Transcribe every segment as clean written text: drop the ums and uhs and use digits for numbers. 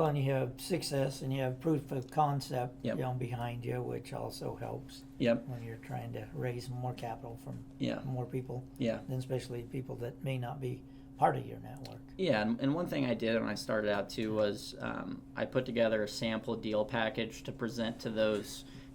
Well, and you have success and you have proof of concept Yep. behind you, which also helps Yep. when you're trying to raise more capital from Yeah. more people, Yeah. and especially people that may not be part of your network. Yeah, and one thing I did when I started out too was I put together a sample deal package to present to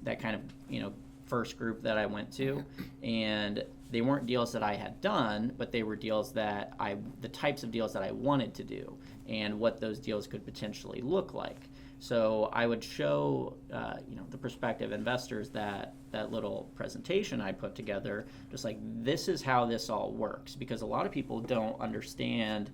that kind of first group that I went to, and they weren't deals that I had done, but they were deals that the types of deals that I wanted to do, and what those deals could potentially look like. So I would show the prospective investors that little presentation I put together, just like, this is how this all works, because a lot of people don't understand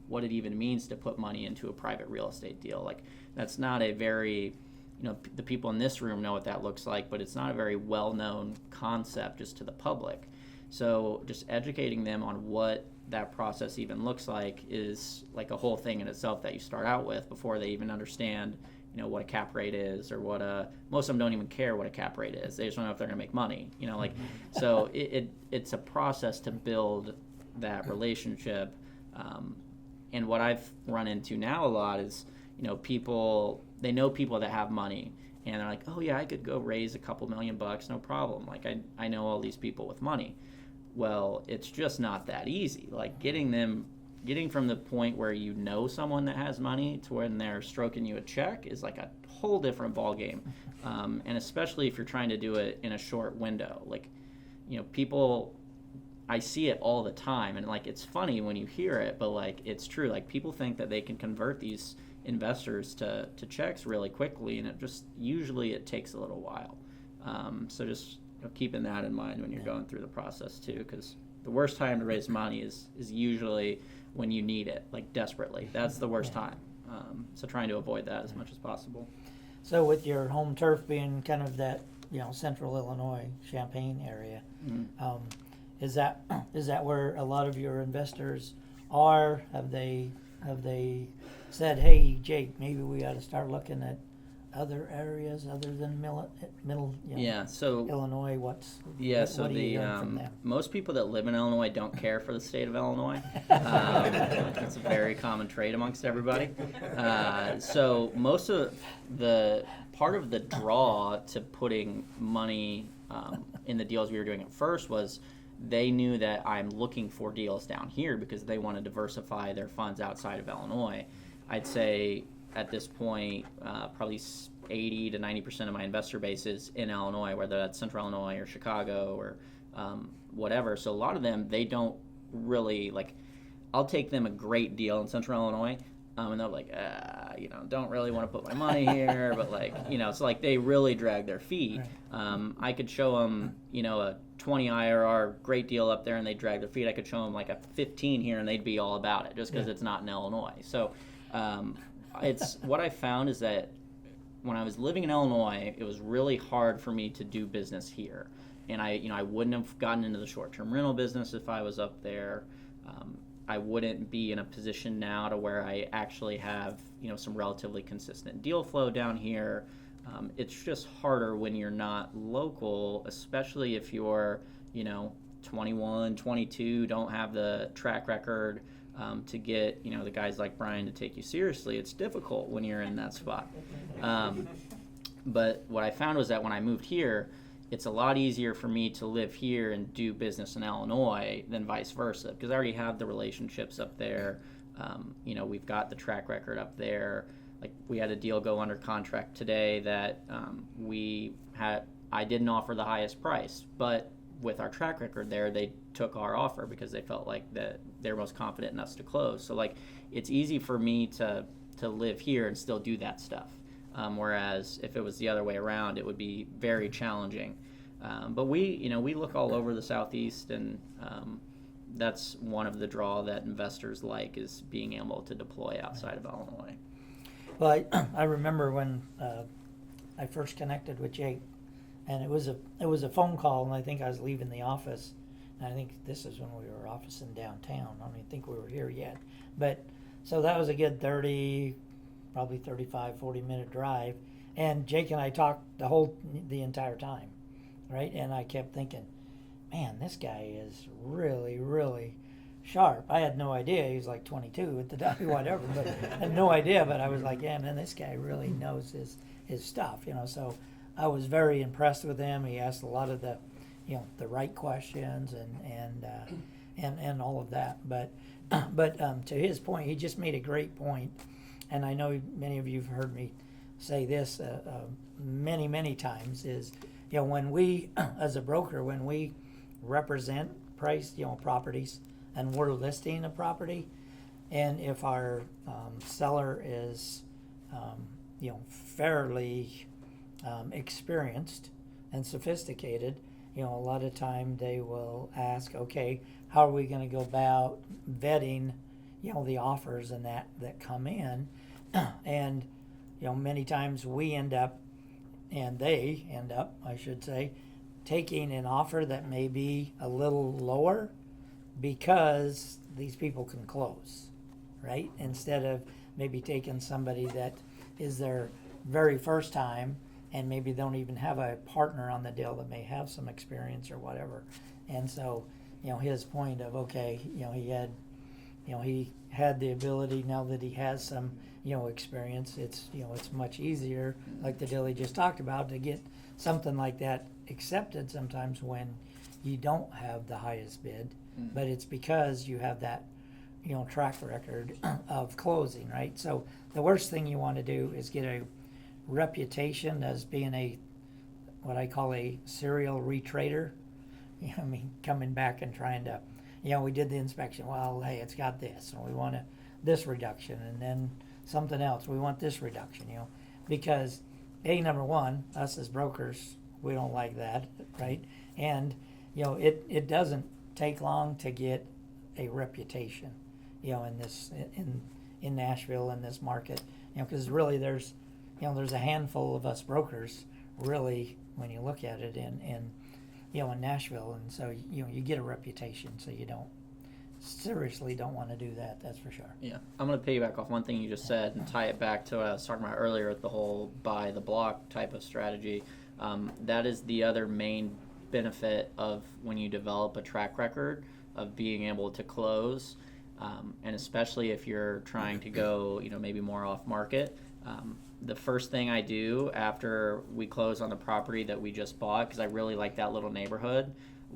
what it even means to put money into a private real estate deal. Like, that's not a very the people in this room know what that looks like, but it's not a very well-known concept just to the public. So just educating them on what that process even looks like is like a whole thing in itself that you start out with before they even understand what a cap rate is, or most of them don't even care what a cap rate is. They just want to know if they're going to make money. So it's a process to build that relationship. And what I've run into now a lot is people, they know people that have money, and they're like, oh yeah, I could go raise a couple $1,000,000, no problem. Like, I know all these people with money. Well, it's just not that easy. Like, getting from the point where someone that has money to when they're stroking you a check is like a whole different ball game. And especially if you're trying to do it in a short window. Like, people, I see it all the time, and like, it's funny when you hear it, but like, it's true. Like, people think that they can convert these investors to checks really quickly, and usually it takes a little while. So just keeping that in mind when you're going through the process too, because the worst time to raise money is usually when you need it, like desperately. That's the worst time. So trying to avoid that as much as possible. So with your home turf being kind of that central Illinois, Champaign area, is that where a lot of your investors are? Have they said, hey, Jake, maybe we ought to start looking at other areas other than middle so Illinois? What are you hearing from them? Most people that live in Illinois don't care for the state of Illinois. That's a very common trait amongst everybody. So most of the part of the draw to putting money in the deals we were doing at first was they knew that I'm looking for deals down here because they want to diversify their funds outside of Illinois. I'd say at this point, probably 80 to 90% of my investor base is in Illinois, whether that's Central Illinois or Chicago or whatever. So a lot of them, they don't really, like, I'll take them a great deal in Central Illinois, and they're like, don't really want to put my money here, but like, so like they really drag their feet. Right. I could show them, a 20 IRR great deal up there, and they drag their feet. I could show them like a 15 here, and they'd be all about it just because it's not in Illinois. So it's what I found is that when I was living in Illinois, it was really hard for me to do business here, and I wouldn't have gotten into the short-term rental business if I was up there. I wouldn't be in a position now to where I actually have some relatively consistent deal flow down here. It's just harder when you're not local, especially if you're 21, 22, don't have the track record to get the guys like Brian to take you seriously. It's difficult when you're in that spot. But what I found was that when I moved here, it's a lot easier for me to live here and do business in Illinois than vice versa, because I already have the relationships up there. We've got the track record up there. Like, we had a deal go under contract today that I didn't offer the highest price, but with our track record there, they took our offer because they felt like that they're most confident in us to close. So like, it's easy for me to live here and still do that stuff. Whereas if it was the other way around, it would be very challenging. But we look all over the Southeast, and that's one of the draw that investors like, is being able to deploy outside of Illinois. Well, I remember when I first connected with Jake, and it was a phone call, and I think I was leaving the office, and I think this is when we were officing downtown. I don't even think we were here yet, but so that was a good probably 35, 40-minute drive, and Jake and I talked the entire time, right? And I kept thinking, man, this guy is really, really sharp. I had no idea. He was like 22 at the time, whatever, but I had no idea. But I was like, yeah, man, this guy really knows his stuff, you know. So I was very impressed with him. He asked a lot of the, you know, the right questions and all of that. But to his point, he just made a great point, and I know many of you have heard me say this many times. Is, you know, when we as a broker, when we represent price, you know, properties, and we're listing a property, and if our seller is, you know, fairly experienced and sophisticated, you know, a lot of time they will ask, okay, how are we going to go about vetting, you know, the offers and that come in, and, you know, many times we end up, and they end up, I should say, taking an offer that may be a little lower because these people can close, right? Instead of maybe taking somebody that is their very first time and maybe don't even have a partner on the deal that may have some experience or whatever. And so, you know, his point of, okay, you know, he had the ability, now that he has some, you know, experience, it's, you know, it's much easier, like the deal he just talked about, to get something like that accepted sometimes when you don't have the highest bid, but it's because you have that, you know, track record of closing, right? So the worst thing you want to do is get a reputation as being a, what I call a serial retrader. You know, I mean, coming back and trying to, you know, we did the inspection, well, hey, it's got this, and we want this reduction, and then something else, we want this reduction, you know, because number one, us as brokers, we don't like that, right? And, you know, it doesn't take long to get a reputation, you know, in Nashville, in this market, you know, because really there's a handful of us brokers, really, when you look at it in you know, in Nashville, and so, you know, you get a reputation, so you seriously don't want to do that, that's for sure. Yeah, I'm going to piggyback off one thing you just said and tie it back to what I was talking about earlier with the whole buy the block type of strategy. That is the other main benefit of when you develop a track record of being able to close, and especially if you're trying to go, you know, maybe more off market. The first thing I do after we close on the property that we just bought, because I really like that little neighborhood,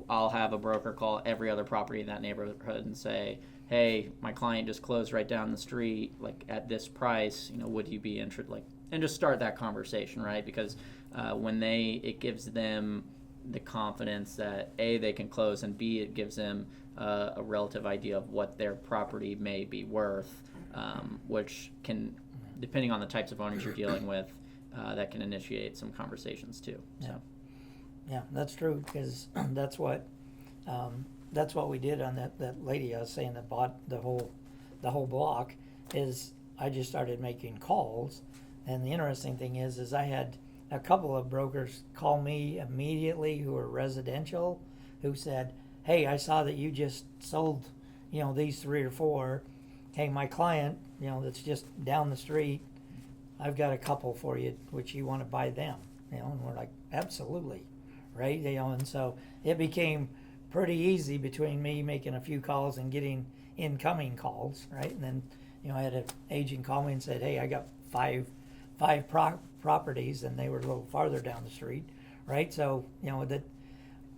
I'll have a broker call every other property in that neighborhood and say, hey, my client just closed right down the street, like at this price, you know, would you be interested, like, and just start that conversation, right? Because it gives them the confidence that A, they can close, and B, it gives them a relative idea of what their property may be worth, which can, depending on the types of owners you're dealing with, that can initiate some conversations too. Yeah. So. Yeah, that's true, because that's what we did on that lady I was saying that bought the whole block. Is I just started making calls, and the interesting thing is I had a couple of brokers call me immediately who were residential, who said, hey, I saw that you just sold, you know, these 3 or 4. Hey, my client, you know, that's just down the street, I've got a couple for you, which you want to buy them, you know, and we're like, absolutely, right? You know, and so it became pretty easy between me making a few calls and getting incoming calls, right? And then, you know, I had an agent call me and said, hey, I got five properties, and they were a little farther down the street, right? So, you know, that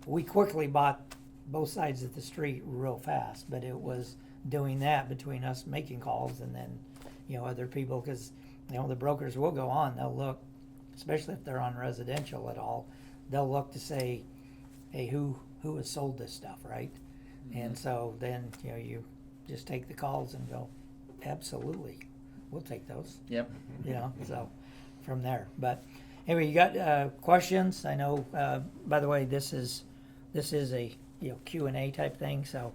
we quickly bought both sides of the street real fast, but it was doing that between us making calls and then, you know, other people, because, you know, the brokers will go on, they'll look, especially if they're on residential at all, they'll look to say, hey, who has sold this stuff, right? Mm-hmm. And so then, you know, you just take the calls and go, absolutely, we'll take those. Yep. You know, so from there. But anyway, you got questions? I know, by the way, this is a, you know, Q&A type thing, so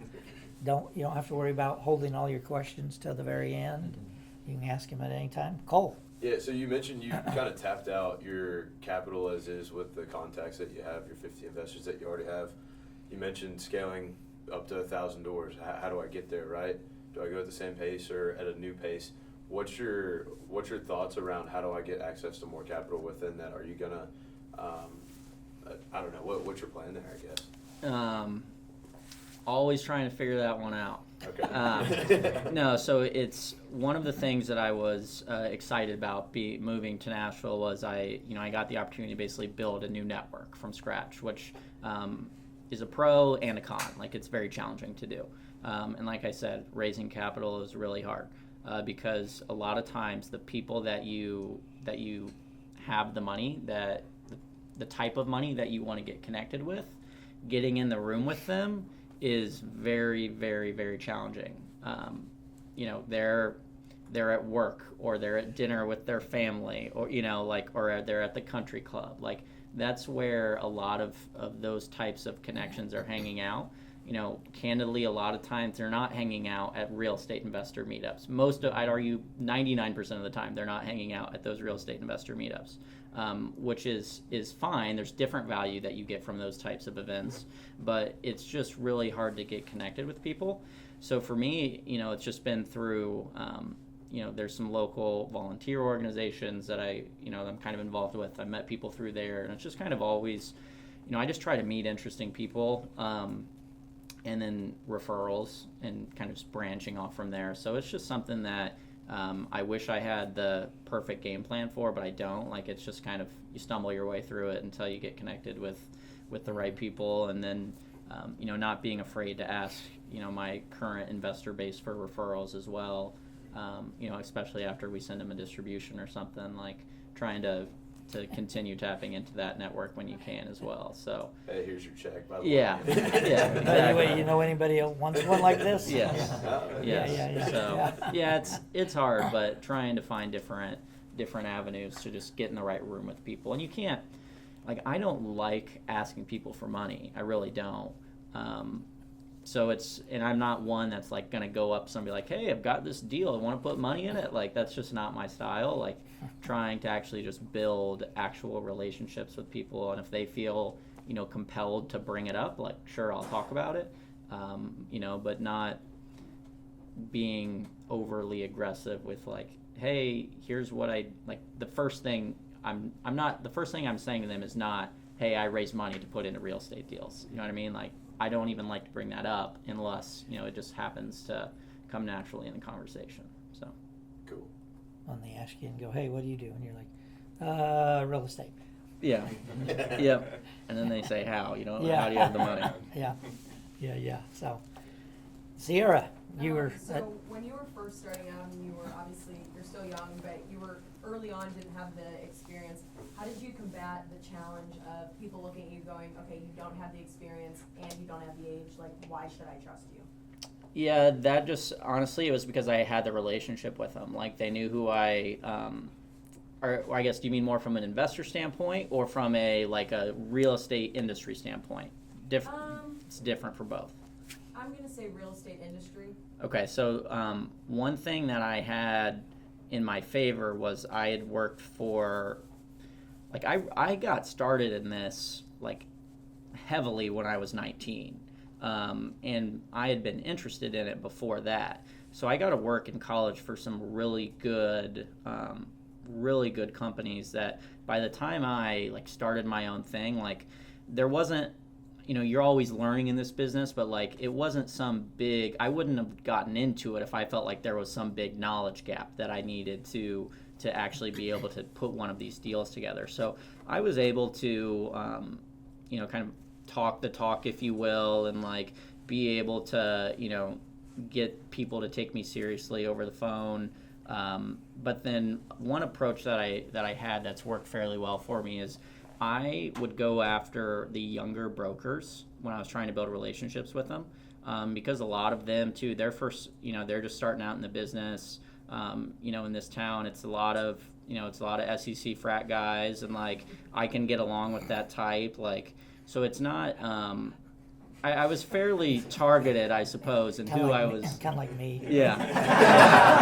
you don't have to worry about holding all your questions till the very end. You can ask them at any time. Cole. Yeah, so you mentioned you kind of tapped out your capital as is with the contacts that you have, your 50 investors that you already have. You mentioned scaling up to 1,000 doors. How do I get there, right? Do I go at the same pace or at a new pace? What's your thoughts around how do I get access to more capital within that? Are you gonna, I don't know, what's your plan there, I guess? Always trying to figure that one out. Okay. No, so it's one of the things that I was excited about moving to Nashville was I got the opportunity to basically build a new network from scratch, which is a pro and a con. Like, it's very challenging to do. And like I said, raising capital is really hard because a lot of times the people that you have the money, that the type of money that you want to get connected with, getting in the room with them is very, very, very challenging. They're at work, or they're at dinner with their family, or or they're at the country club. Like, that's where a lot of those types of connections are hanging out. Candidly, a lot of times they're not hanging out at real estate investor meetups. I'd argue 99% of the time, they're not hanging out at those real estate investor meetups, which is fine. There's different value that you get from those types of events, but it's just really hard to get connected with people. So for me, it's just been through, there's some local volunteer organizations that I'm kind of involved with. I met people through there, and it's just kind of always, I just try to meet interesting people. And then referrals and kind of just branching off from there. So it's just something that I wish I had the perfect game plan for, but I don't. Like, it's just kind of, you stumble your way through it until you get connected with the right people, and then not being afraid to ask my current investor base for referrals as well. Especially after we send them a distribution or something, like trying to continue tapping into that network when you can as well. So, hey, here's your check, by the way. Yeah, exactly. Anyway, you know anybody else wants one like this? Yes. Yeah. Yes. Yeah. So yeah, it's hard, but trying to find different avenues to just get in the right room with people. And you can't, like, I don't like asking people for money. I really don't. And I'm not one that's like gonna go up to somebody like, hey, I've got this deal, I want to put money in it. Like, that's just not my style. Like, trying to actually just build actual relationships with people, and if they feel compelled to bring it up, like, sure, I'll talk about it, but not being overly aggressive with, like, hey, here's what I like. The first thing I'm saying to them is not, hey, I raise money to put into real estate deals. You know what I mean? Like, I don't even like to bring that up unless it just happens to come naturally in the conversation. So Cool. When they ask you and go, hey, what do you do? And you're like, real estate. yeah, yep. And then they say, how? Yeah. How do you have the money? Yeah. So, Sierra, you were. So when you were first starting out, and you're still young, but you were early on, didn't have the experience. How did you combat the challenge of people looking at you going, okay, you don't have the experience and you don't have the age, like, why should I trust you? Yeah, that just, honestly, it was because I had the relationship with them. Like, they knew who or I guess, do you mean more from an investor standpoint or from a real estate industry standpoint? It's different for both. I'm going to say real estate industry. Okay, so one thing that I had in my favor was I had worked for, like, I got started in this, like, heavily when I was 19. And I had been interested in it before that. So I got to work in college for some really good companies that by the time I, like, started my own thing, like, there wasn't, you're always learning in this business, but, like, it wasn't some big, I wouldn't have gotten into it if I felt like there was some big knowledge gap that I needed to actually be able to put one of these deals together. So I was able to, kind of talk the talk, if you will, and, like, be able to, get people to take me seriously over the phone. But then one approach that I had that's worked fairly well for me is I would go after the younger brokers when I was trying to build relationships with them, because a lot of them too, they're they're just starting out in the business. In this town, it's a lot of SEC frat guys, and, like, I can get along with that type. Like, so it's not. I was fairly targeted, I suppose, in who I was. Kind of like me. Yeah,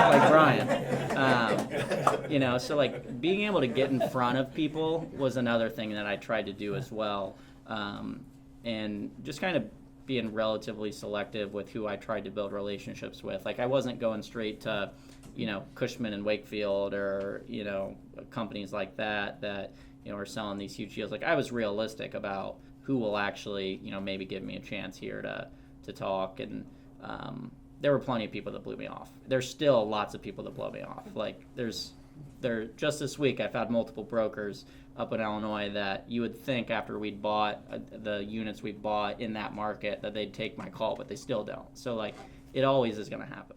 like Brian. So, like, being able to get in front of people was another thing that I tried to do as well, and just kind of being relatively selective with who I tried to build relationships with. Like, I wasn't going straight to, Cushman and Wakefield or, companies like that are selling these huge deals. Like, I was realistic about who will actually, maybe give me a chance here to to talk, and there were plenty of people that blew me off. There's still lots of people that blow me off. Like just this week, I've had multiple brokers up in Illinois that you would think after we'd bought the units we bought in that market that they'd take my call, but they still don't. So like, it always is going to happen.